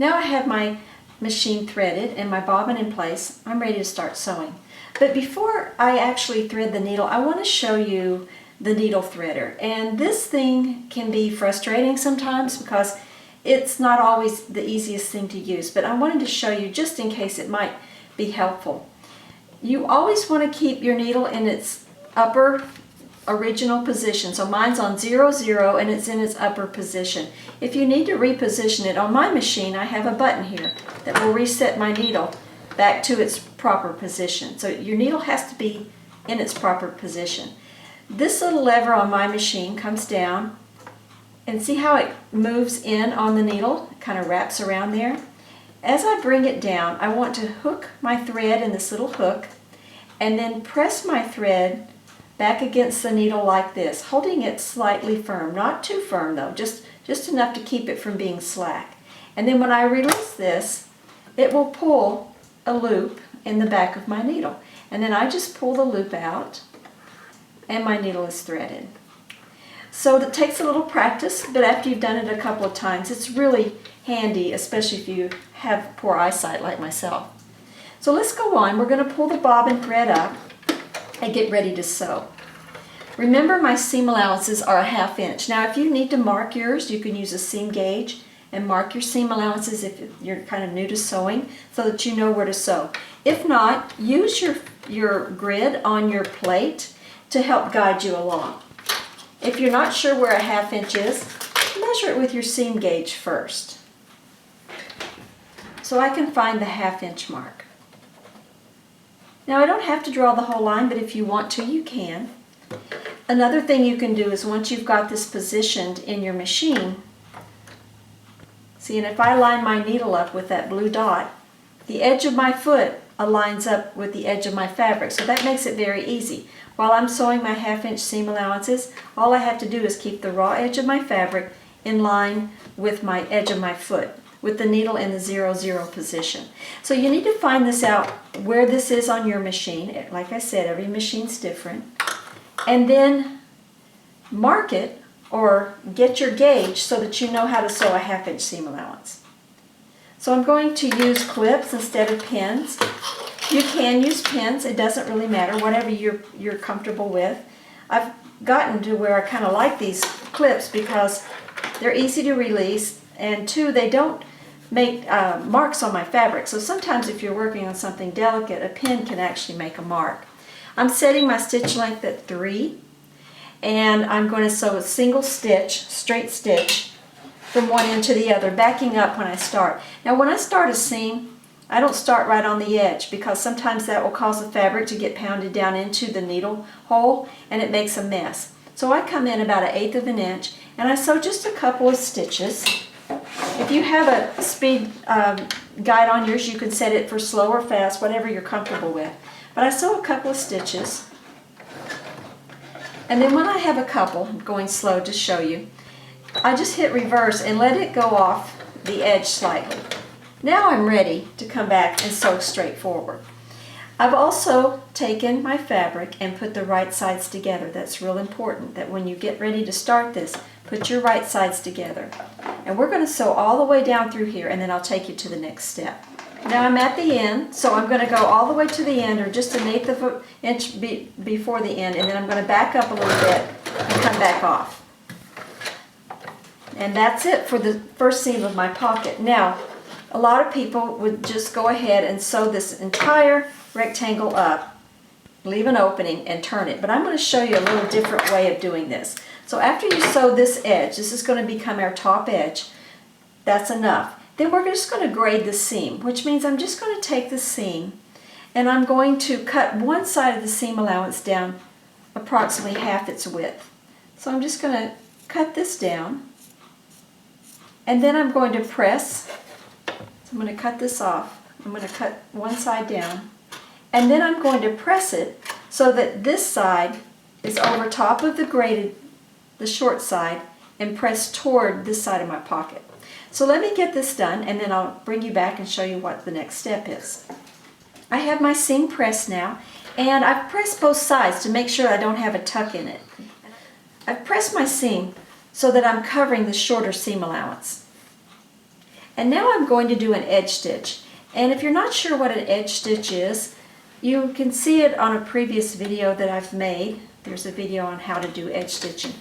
Now I have my machine threaded and my bobbin in place. I'm ready to start sewing. But before I actually thread the needle, I want to show you the needle threader. And this thing can be frustrating sometimes because it's not always the easiest thing to use. But I wanted to show you just in case it might be helpful. You always want to keep your needle in its upper original position. So mine's on 0, 0 and it's in its upper position. If you need to reposition it, on my machine I have a button here that will reset my needle back to its proper position. So your needle has to be in its proper position. This little lever on my machine comes down, and see how it moves in on the needle? It kind of wraps around there. As I bring it down, I want to hook my thread in this little hook and then press my thread back against the needle like this, holding it slightly firm. Not too firm though, just enough to keep it from being slack. And then when I release this, it will pull a loop in the back of my needle. And then I just pull the loop out and my needle is threaded. So that takes a little practice, but after you've done it a couple of times, it's really handy, especially if you have poor eyesight like myself. So let's go on. We're going to pull the bobbin thread up and get ready to sew. Remember, my seam allowances are a 1/2 inch. Now if you need to mark yours, you can use a seam gauge and mark your seam allowances if you're kind of new to sewing so that you know where to sew. If not, use your grid on your plate to help guide you along. If you're not sure where a 1/2 inch is, measure it with your seam gauge first. So I can find the 1/2 inch mark. Now I don't have to draw the whole line, but if you want to, you can. Another thing you can do is once you've got this positioned in your machine, see, and if I line my needle up with that blue dot, the edge of my foot aligns up with the edge of my fabric, so that makes it very easy. While I'm sewing my 1/2 inch seam allowances, all I have to do is keep the raw edge of my fabric in line with my edge of my foot, with the needle in the 0, 0 position. So you need to find this out where this is on your machine. Like I said, every machine's different. And then mark it or get your gauge so that you know how to sew a 1/2 inch seam allowance. So I'm going to use clips instead of pins. You can use pins, it doesn't really matter, whatever you're comfortable with. I've gotten to where I kind of like these clips because they're easy to release, and two, they don't make marks on my fabric. So sometimes if you're working on something delicate, a pin can actually make a mark. I'm setting my stitch length at 3, and I'm going to sew a single stitch, straight stitch, from one end to the other, backing up when I start. Now when I start a seam, I don't start right on the edge because sometimes that will cause the fabric to get pounded down into the needle hole and it makes a mess. So I come in about 1/8 of an inch and I sew just a couple of stitches. If you have a speed guide on yours, you can set it for slow or fast, whatever you're comfortable with. But I sew a couple of stitches, and then when I have a couple, I'm going slow to show you, I just hit reverse and let it go off the edge slightly. Now I'm ready to come back and sew straight forward. I've also taken my fabric and put the right sides together. That's real important, that when you get ready to start this, put your right sides together. And we're going to sew all the way down through here, and then I'll take you to the next step. Now I'm at the end, so I'm going to go all the way to the end, or just 1/8 of an inch before the end, and then I'm going to back up a little bit and come back off. And that's it for the first seam of my pocket. Now, a lot of people would just go ahead and sew this entire rectangle up, leave an opening, and turn it. But I'm going to show you a little different way of doing this. So after you sew this edge, this is going to become our top edge. That's enough. Then we're just going to grade the seam, which means I'm just going to take the seam and I'm going to cut one side of the seam allowance down approximately half its width. So I'm just going to cut this down, and then I'm going to press. So I'm going to cut this off. I'm going to cut one side down, and then I'm going to press it so that this side is over top of the short side, and press toward this side of my pocket. So let me get this done, and then I'll bring you back and show you what the next step is. I have my seam pressed now, and I've pressed both sides to make sure I don't have a tuck in it. I've pressed my seam so that I'm covering the shorter seam allowance. And now I'm going to do an edge stitch. And if you're not sure what an edge stitch is, you can see it on a previous video that I've made. There's a video on how to do edge stitching.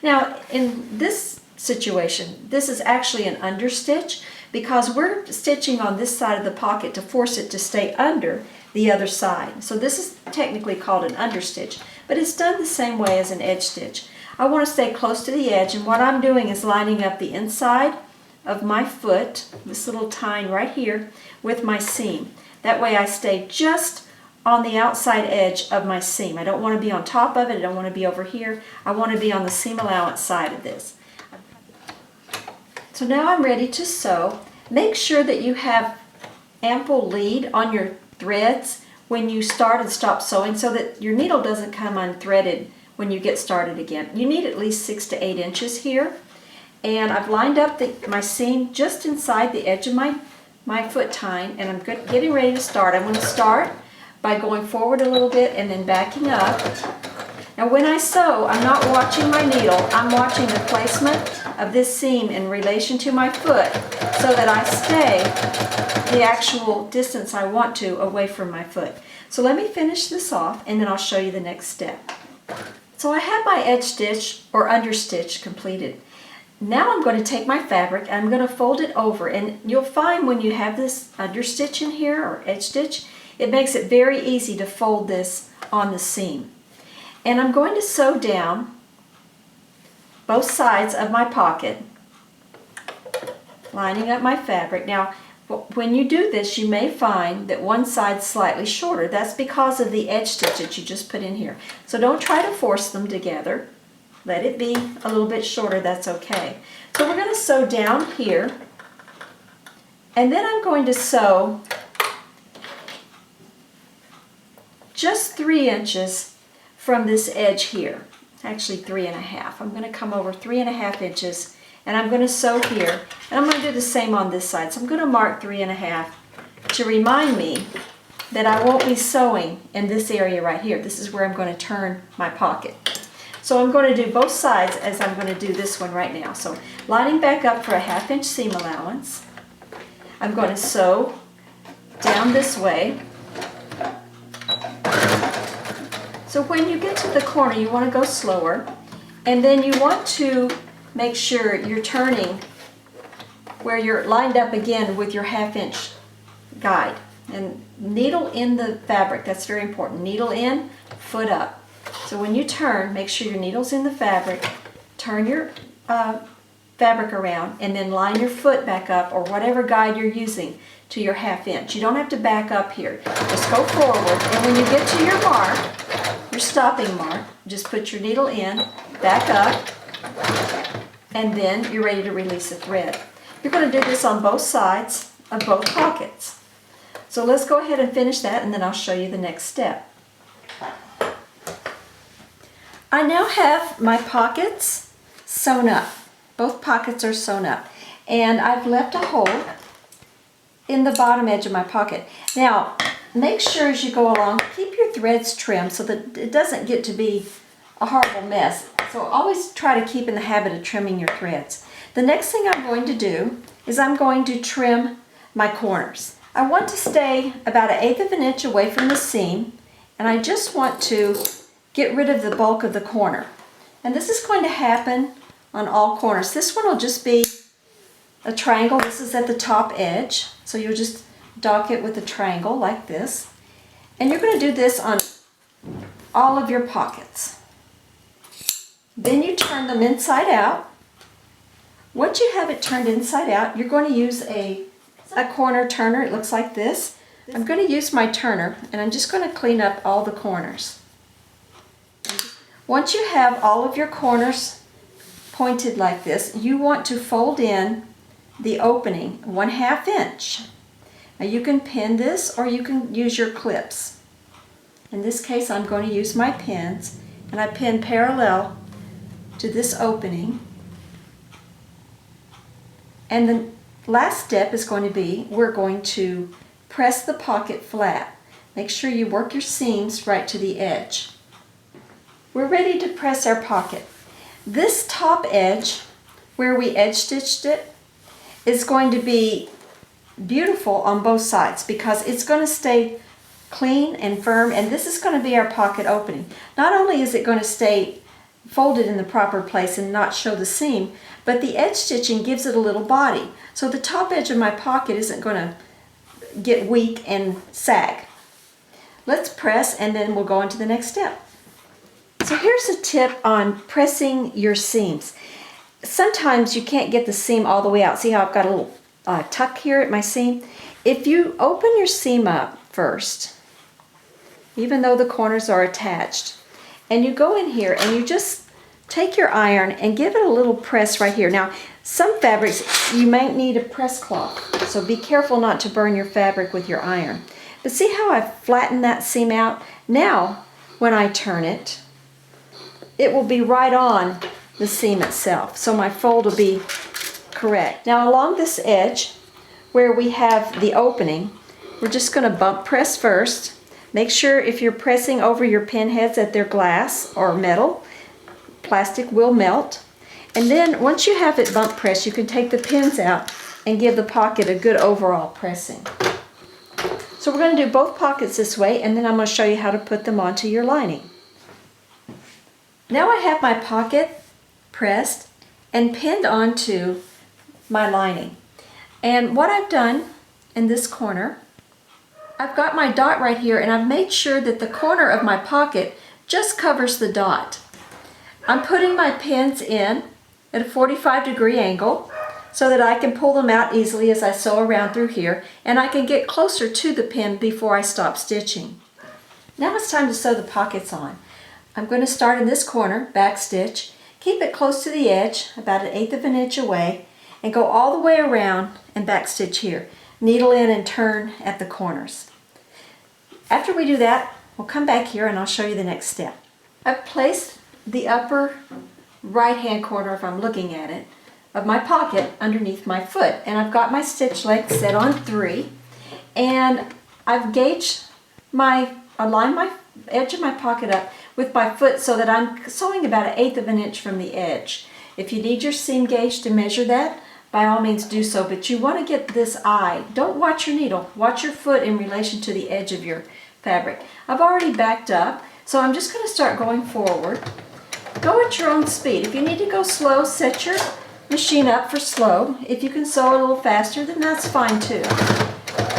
Now in this situation, this is actually an understitch because we're stitching on this side of the pocket to force it to stay under the other side. So this is technically called an understitch, but it's done the same way as an edge stitch. I want to stay close to the edge, and what I'm doing is lining up the inside of my foot, this little tine right here, with my seam. That way I stay just on the outside edge of my seam. I don't want to be on top of it, I don't want to be over here. I want to be on the seam allowance side of this. So now I'm ready to sew. Make sure that you have ample lead on your threads when you start and stop sewing so that your needle doesn't come unthreaded when you get started again. You need at least 6 to 8 inches here. And I've lined up my seam just inside the edge of my foot tine, and I'm getting ready to start. I'm going to start by going forward a little bit and then backing up. Now when I sew, I'm not watching my needle, I'm watching the placement of this seam in relation to my foot so that I stay the actual distance I want to away from my foot. So let me finish this off and then I'll show you the next step. So I have my edge stitch or understitch completed. Now I'm going to take my fabric and I'm going to fold it over, and you'll find when you have this understitch in here or edge stitch, it makes it very easy to fold this on the seam. And I'm going to sew down both sides of my pocket, lining up my fabric. Now when you do this, you may find that one side's slightly shorter. That's because of the edge stitch that you just put in here. So don't try to force them together. Let it be a little bit shorter, that's okay. So we're going to sew down here, and then I'm going to sew just 3 inches from this edge here. Actually 3.5. I'm going to come over 3.5 inches, and I'm going to sew here, and I'm going to do the same on this side. So I'm going to mark 3.5 to remind me that I won't be sewing in this area right here. This is where I'm going to turn my pocket. So I'm going to do both sides as I'm going to do this one right now. So lining back up for a 1/2 inch seam allowance, I'm going to sew down this way. So when you get to the corner, you want to go slower, and then you want to make sure you're turning where you're lined up again with your 1/2 inch guide. And needle in the fabric, that's very important. Needle in, foot up. So when you turn, make sure your needle's in the fabric, turn your fabric around, and then line your foot back up, or whatever guide you're using, to your 1/2 inch. You don't have to back up here. Just go forward, and when you get to your mark, your stopping mark, just put your needle in, back up, and then you're ready to release the thread. You're going to do this on both sides of both pockets. So let's go ahead and finish that, and then I'll show you the next step. I now have my pockets sewn up. Both pockets are sewn up. And I've left a hole in the bottom edge of my pocket. Now, make sure as you go along, keep your threads trimmed so that it doesn't get to be a horrible mess. So always try to keep in the habit of trimming your threads. The next thing I'm going to do is I'm going to trim my corners. I want to stay about 1/8 of an inch away from the seam, and I just want to get rid of the bulk of the corner. And this is going to happen on all corners. This one will just be a triangle. This is at the top edge. So you'll just dock it with a triangle like this. And you're going to do this on all of your pockets. Then you turn them inside out. Once you have it turned inside out, you're going to use a corner turner. It looks like this. I'm going to use my turner, and I'm just going to clean up all the corners. Once you have all of your corners pointed like this, you want to fold in the opening 1/2 inch. Now you can pin this, or you can use your clips. In this case, I'm going to use my pins, and I pin parallel to this opening. And the last step is going to be, we're going to press the pocket flat. Make sure you work your seams right to the edge. We're ready to press our pocket. This top edge, where we edge stitched it, is going to be beautiful on both sides because it's going to stay clean and firm, and this is going to be our pocket opening. Not only is it going to stay folded in the proper place and not show the seam, but the edge stitching gives it a little body. So the top edge of my pocket isn't going to get weak and sag. Let's press and then we'll go on to the next step. So here's a tip on pressing your seams. Sometimes you can't get the seam all the way out. See how I've got a little tuck here at my seam? If you open your seam up first, even though the corners are attached, and you go in here and you just take your iron and give it a little press right here. Now, some fabrics you might need a press cloth, so be careful not to burn your fabric with your iron. But see how I've flattened that seam out? Now, when I turn it, it will be right on the seam itself, so my fold will be correct. Now, along this edge, where we have the opening, we're just going to bump press first. Make sure if you're pressing over your pin heads that they're glass or metal. Plastic will melt. And then once you have it bump pressed, you can take the pins out and give the pocket a good overall pressing. So we're going to do both pockets this way, and then I'm going to show you how to put them onto your lining. Now I have my pocket pressed and pinned onto my lining. And what I've done in this corner, I've got my dot right here, and I've made sure that the corner of my pocket just covers the dot. I'm putting my pins in at a 45-degree angle so that I can pull them out easily as I sew around through here, and I can get closer to the pin before I stop stitching. Now it's time to sew the pockets on. I'm going to start in this corner, back stitch, keep it close to the edge, about 1/8 of an inch away, and go all the way around and back stitch here. Needle in and turn at the corners. After we do that, we'll come back here and I'll show you the next step. I've placed the upper right-hand corner, if I'm looking at it, of my pocket underneath my foot, and I've got my stitch length set on 3, and I've gauged aligned my edge of my pocket up with my foot so that I'm sewing about 1/8 of an inch from the edge. If you need your seam gauge to measure that, by all means do so, but you want to get this eye. Don't watch your needle, watch your foot in relation to the edge of your fabric. I've already backed up, so I'm just going to start going forward. Go at your own speed. If you need to go slow, set your machine up for slow. If you can sew a little faster, then that's fine too.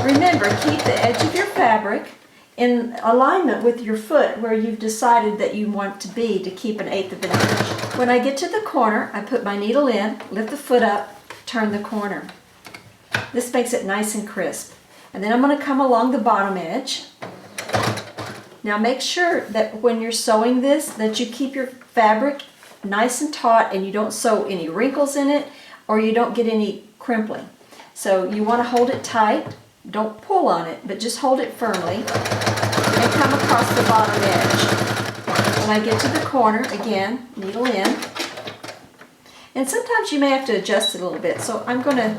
Remember, keep the edge of your fabric in alignment with your foot where you've decided that you want to be to keep 1/8 of an inch. When I get to the corner, I put my needle in, lift the foot up, turn the corner. This makes it nice and crisp. And then I'm going to come along the bottom edge. Now make sure that when you're sewing this, that you keep your fabric nice and taut and you don't sew any wrinkles in it or you don't get any crimpling. So you want to hold it tight. Don't pull on it, but just hold it firmly and come across the bottom edge. When I get to the corner, again, needle in. And sometimes you may have to adjust it a little bit, so I'm going to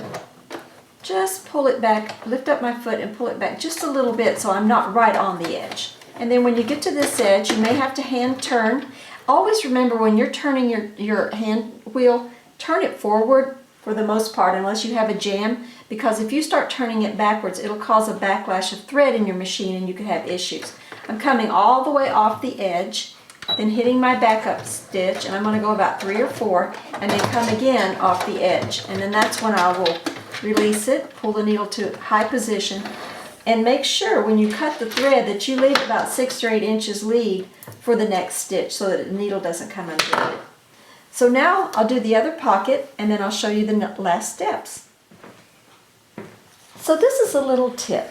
just pull it back, lift up my foot and pull it back just a little bit so I'm not right on the edge. And then when you get to this edge, you may have to hand turn. Always remember when you're turning your hand wheel, turn it forward for the most part unless you have a jam, because if you start turning it backwards, it'll cause a backlash of thread in your machine and you could have issues. I'm coming all the way off the edge, then hitting my backup stitch, and I'm going to go about 3 or 4, and then come again off the edge. And then that's when I will release it, pull the needle to high position, and make sure when you cut the thread that you leave about 6 or 8 inches lead for the next stitch so that the needle doesn't come unglued. So now I'll do the other pocket and then I'll show you the last steps. So this is a little tip.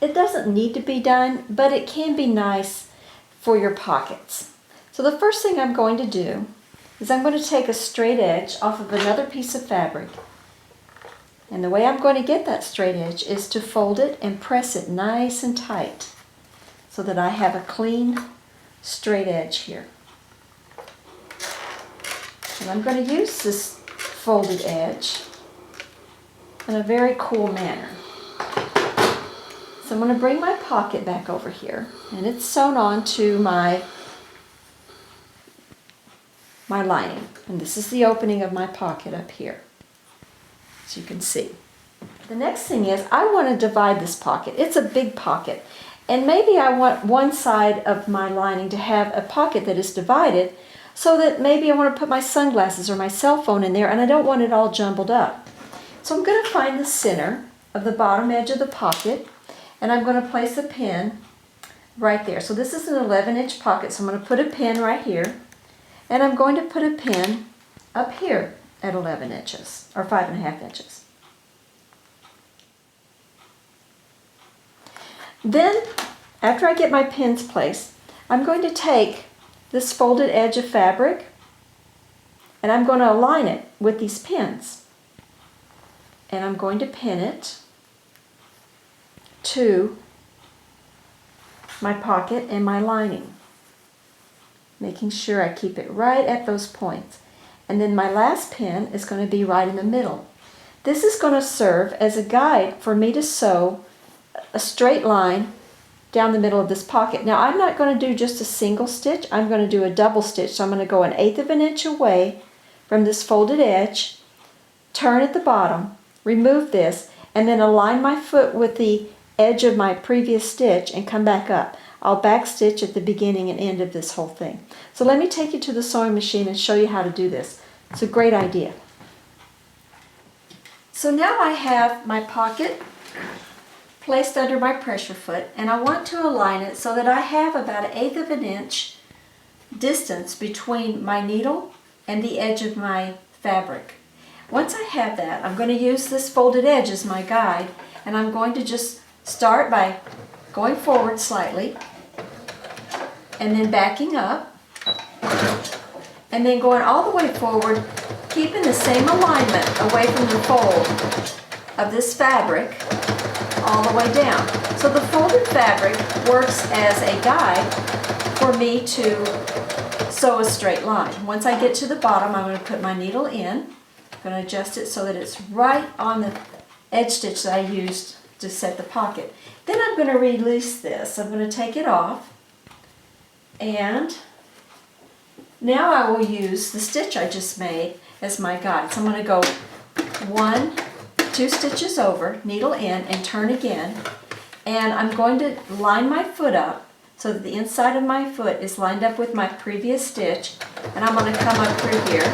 It doesn't need to be done, but it can be nice for your pockets. So the first thing I'm going to do is I'm going to take a straight edge off of another piece of fabric. And the way I'm going to get that straight edge is to fold it and press it nice and tight so that I have a clean straight edge here. And I'm going to use this folded edge in a very cool manner. So I'm going to bring my pocket back over here, and it's sewn on to my lining. And this is the opening of my pocket up here. as you can see. The next thing is I want to divide this pocket. It's a big pocket. And maybe I want one side of my lining to have a pocket that is divided so that maybe I want to put my sunglasses or my cell phone in there and I don't want it all jumbled up. So I'm going to find the center of the bottom edge of the pocket and I'm going to place a pin right there. So this is an 11-inch pocket, so I'm going to put a pin right here and I'm going to put a pin up here at 11 inches or 5.5 inches. Then, after I get my pins placed, I'm going to take this folded edge of fabric and I'm going to align it with these pins. And I'm going to pin it to my pocket and my lining, making sure I keep it right at those points. And then my last pin is going to be right in the middle. This is going to serve as a guide for me to sew a straight line down the middle of this pocket. Now I'm not going to do just a single stitch, I'm going to do a double stitch. So I'm going to go 1/8 of an inch away from this folded edge, turn at the bottom, remove this, and then align my foot with the edge of my previous stitch and come back up. I'll back stitch at the beginning and end of this whole thing. So let me take you to the sewing machine and show you how to do this. It's a great idea. So now I have my pocket placed under my pressure foot and I want to align it so that I have about 1/8 of an inch distance between my needle and the edge of my fabric. Once I have that, I'm going to use this folded edge as my guide and I'm going to just start by going forward slightly and then backing up and then going all the way forward, keeping the same alignment away from the fold of this fabric all the way down. So the folded fabric works as a guide for me to sew a straight line. Once I get to the bottom, I'm going to put my needle in. I'm going to adjust it so that it's right on the edge stitch that I used to set the pocket. Then I'm going to release this. I'm going to take it off and now I will use the stitch I just made as my guide. So I'm going to go 1, 2 stitches over, needle in, and turn again. And I'm going to line my foot up so that the inside of my foot is lined up with my previous stitch. And I'm going to come up through here.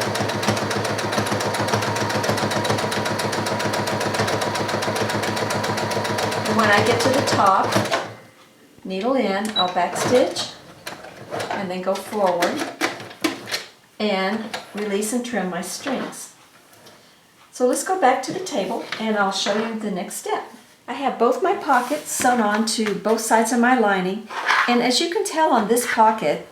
And when I get to the top, needle in, I'll back stitch, and then go forward and release and trim my strings. So let's go back to the table and I'll show you the next step. I have both my pockets sewn on to both sides of my lining, and as you can tell on this pocket,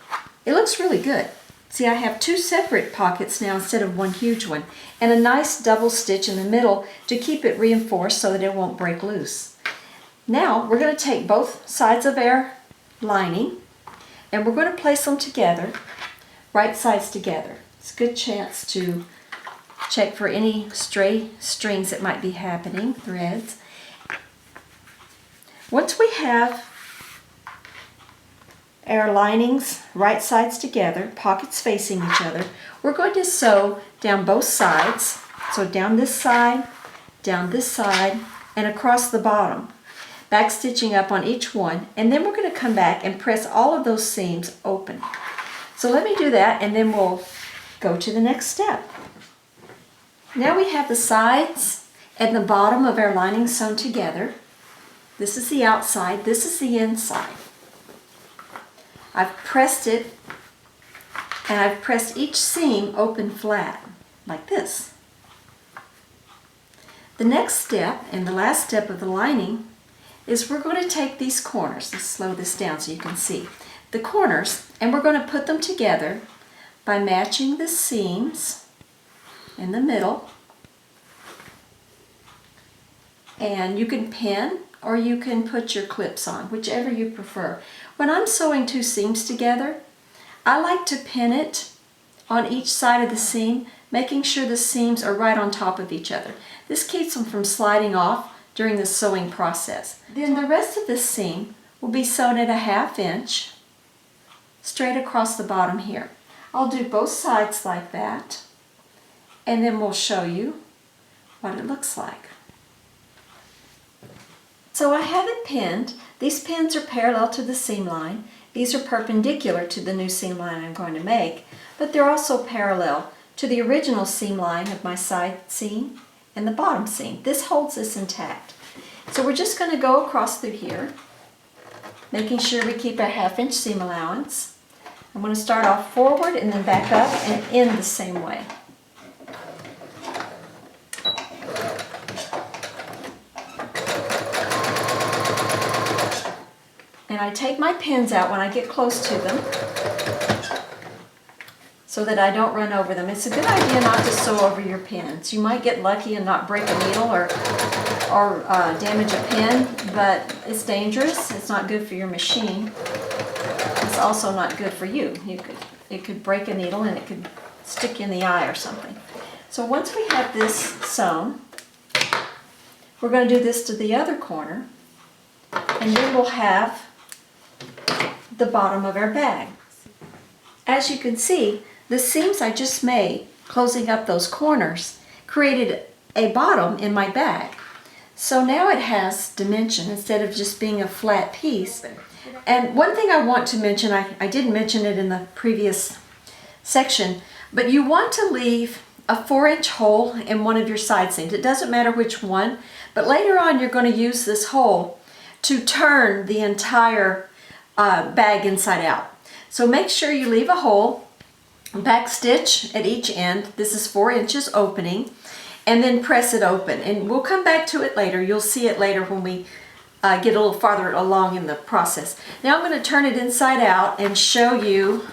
it looks really good. See, I have 2 separate pockets now instead of one huge one, and a nice double stitch in the middle to keep it reinforced so that it won't break loose. Now we're going to take both sides of our lining and we're going to place them together, right sides together. It's a good chance to check for any stray strings that might be happening, threads. Once we have our linings right sides together, pockets facing each other, we're going to sew down both sides. So down this side, and across the bottom. Back stitching up on each one, and then we're going to come back and press all of those seams open. So let me do that and then we'll go to the next step. Now we have the sides and the bottom of our lining sewn together. This is the outside, this is the inside. I've pressed it and I've pressed each seam open flat, like this. The next step, and the last step of the lining, is we're going to take these corners. Let's slow this down so you can see. The corners, and we're going to put them together by matching the seams in the middle. And you can pin or you can put your clips on, whichever you prefer. When I'm sewing 2 seams together, I like to pin it on each side of the seam, making sure the seams are right on top of each other. This keeps them from sliding off during the sewing process. Then the rest of this seam will be sewn at 1/2 inch straight across the bottom here. I'll do both sides like that, and then we'll show you what it looks like. So I have it pinned. These pins are parallel to the seam line. These are perpendicular to the new seam line I'm going to make, but they're also parallel to the original seam line of my side seam and the bottom seam. This holds this intact. So we're just going to go across through here, making sure we keep a 1/2 inch seam allowance. I'm going to start off forward and then back up and in the same way. And I take my pins out when I get close to them so that I don't run over them. It's a good idea not to sew over your pins. You might get lucky and not break a needle or damage a pin, but it's dangerous. It's not good for your machine. It's also not good for you. It could break a needle and it could stick you in the eye or something. So once we have this sewn, we're going to do this to the other corner, and then we'll have the bottom of our bag. As you can see, the seams I just made, closing up those corners, created a bottom in my bag. So now it has dimension instead of just being a flat piece. And one thing I want to mention, I didn't mention it in the previous section, but you want to leave a 4-inch hole in one of your side seams. It doesn't matter which one, but later on you're going to use this hole to turn the entire bag inside out. So make sure you leave a hole, back stitch at each end. This is 4 inches opening, and then press it open. And we'll come back to it later. You'll see it later when we get a little farther along in the process. Now I'm going to turn it inside out and show you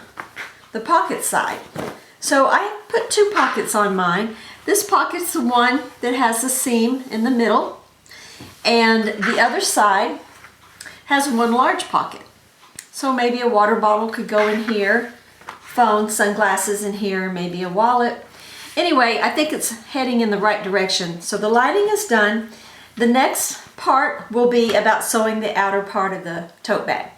the pocket side. So I put 2 pockets on mine. This pocket's the one that has the seam in the middle, and the other side has one large pocket. So maybe a water bottle could go in here, phone, sunglasses in here, maybe a wallet. Anyway, I think it's heading in the right direction. So the lining is done. The next part will be about sewing the outer part of the tote bag.